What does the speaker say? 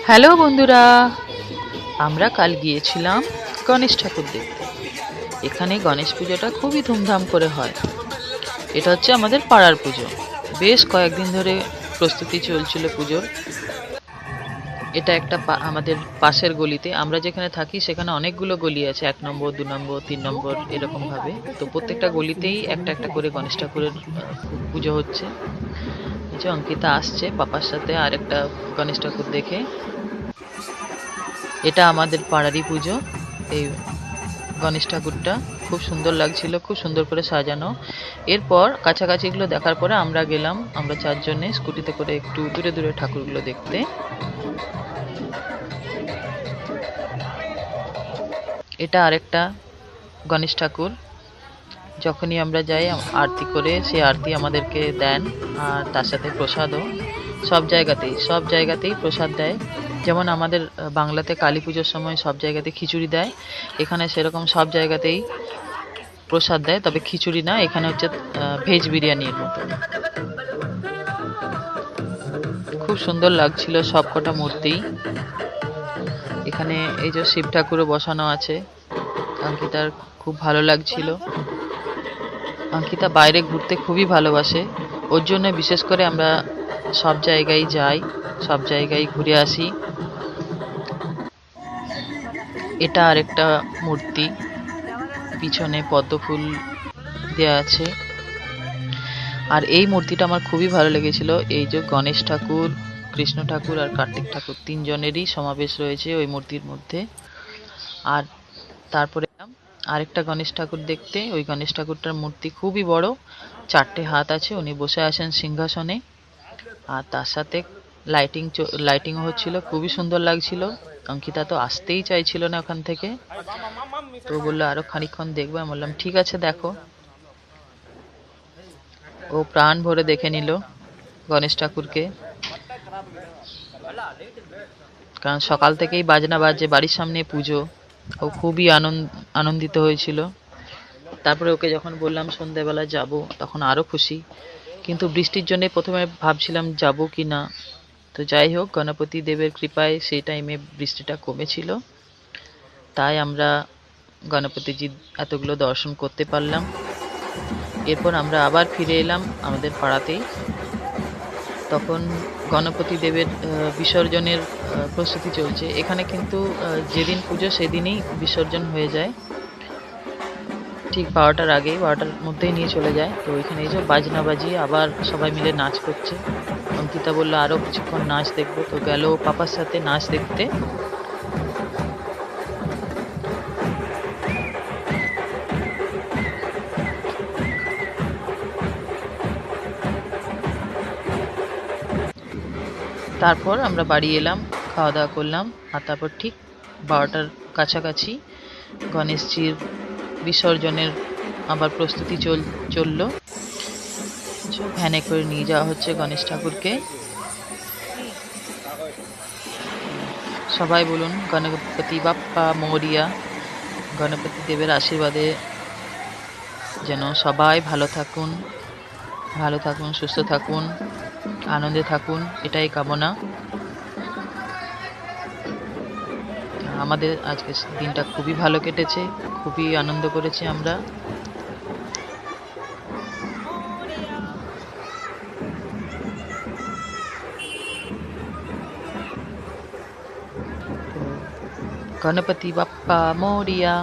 Hello বন্ধুরা, আমরা কাল গিয়েছিলাম গণেশ ঠাকুর দেখতে। এখানে গণেশ পুজোটা খুবই ধুমধাম করে হয়। এটা হচ্ছে আমাদের পাড়ার পুজো। বেশ কয়েকদিন ধরে প্রস্তুতি চলছিল পুজোর। এটা একটা আমাদের পাশের গলিতে, আমরা যেখানে থাকি সেখানে অনেকগুলো গলি আছে, 1 নম্বর 2 নম্বর 3 নম্বর এরকম ভাবে। তো প্রত্যেকটা গলিতেই একটা একটা করে গণেশ ঠাকুরের পুজো হচ্ছে। এই যে অঙ্কিতা আসছে পাপার সাথে আরেকটা গণেশ ঠাকুর দেখে। এটা আমাদের পাড়ারই পুজো। এই গণেশ ঠাকুরটা খুব সুন্দর লাগছিল, খুব সুন্দর করে সাজানো। এরপর কাছাকাছিগুলো দেখার পরে আমরা গেলাম, আমরা 4 জনে স্কুটিতে করে একটু দূরে দূরে ঠাকুরগুলো দেখতে। এটা আরেকটা গণেশ ঠাকুর। যখনই আমরা যাই আরতি করে, সেই আরতি আমাদেরকে দেন। আর তার সাথে প্রসাদও। সব জায়গাতেই প্রসাদ দেয়। যেমন আমাদের বাংলাতে কালী পুজোর সময় সব জায়গাতে খিচুড়ি দেয়, এখানে সেরকম সব জায়গাতেই প্রসাদ দেয়, তবে খিচুড়ি না, এখানে হচ্ছে ভেজ বিরিয়ানির মতো। খুব সুন্দর লাগছিল সবকটা মূর্তি। এখানে এই যে শিব ঠাকুরও বসানো আছে। অঙ্কিতার খুব ভালো লাগছিল। অঙ্কিতা বাইরে ঘুরতে খুবই ভালোবাসে, ওর জন্য বিশেষ করে আমরা সব জায়গায় যাই, সব জায়গায় ঘুরে আসি। এটা আরেকটা মূর্তি, পিছনে পদ্মফুল দেয়া আছে। আর এই মূর্তিটা আমার খুবই ভালো লেগেছিল। এই যে গণেশ ঠাকুর, কৃষ্ণ ঠাকুর আর কার্তিক ঠাকুর, 3 জনেরই সমাবেশ রয়েছে ওই মূর্তির মধ্যে। আর তারপরে আরেকটা গণেশ ঠাকুর দেখতে। ওই গণেশ ঠাকুরটার মূর্তি খুবই বড়, 4টে হাত আছে, উনি বসে আছেন সিংহাসনে। আর তার সাথে লাইটিং হচ্ছিল, খুবই সুন্দর লাগছিল। অঙ্কিতা তো আসতেই চাইছিল না ওখান থেকে, তো বললো আরো খানিকক্ষণ দেখবো। আমি বললাম ঠিক আছে দেখো। ও প্রাণ ভরে দেখে নিল গণেশ ঠাকুরকে, কারণ সকাল থেকেই বাজনা বাজে, বাড়ির সামনে পুজো। ও খুবই আনন্দিত হয়েছিল। তারপরে ওকে যখন বললাম সন্ধ্যেবেলা যাব, তখন আরো খুশি। কিন্তু বৃষ্টির জন্য প্রথমে ভাবছিলাম যাব কি না। তো যাই হোক, গণপতি দেবের কৃপায় সেই টাইমে বৃষ্টিটা কমেছিল, তাই আমরা গণপতিজি এতগুলো দর্শন করতে পারলাম। এরপর আমরা আবার ফিরে এলাম আমাদের পাড়াতেই। তখন গণপতি দেবের বিসর্জনের প্রস্তুতি চলছে। এখানে কিন্তু যেদিন পুজো সেদিনই বিসর্জন হয়ে যায়, ঠিক 12টার আগেই, 12টার মধ্যেই নিয়ে চলে যায়। তো এখানে এই যে বাজনা বাজিয়ে আবার সবাই মিলে নাচ করছে। অঙ্কিতা বললো আরো কিছুক্ষণ নাচ দেখবো, তো গেল পাপার সাথে নাচ দেখতে। তারপর আমরা বাড়ি এলাম, খাওয়া দাওয়া করলাম। আর তারপর ঠিক 12টার কাছাকাছি গণেশজির বিসর্জনের আবার প্রস্তুতি চললো। ভ্যানে করে নিয়ে যাওয়া হচ্ছে গণেশ ঠাকুরকে। সবাই বলুন গণপতি বাপ্পা মোরিয়া। গণপতি দেবের আশীর্বাদে যেন সবাই ভালো থাকুন, সুস্থ থাকুন, আনন্দে থাকুন, এটাই কামনা। আমাদের আজকের দিনটা খুবই ভালো কেটেছে, খুবই আনন্দ করেছি আমরা। গণপতি বাপ্পা মোরিয়া।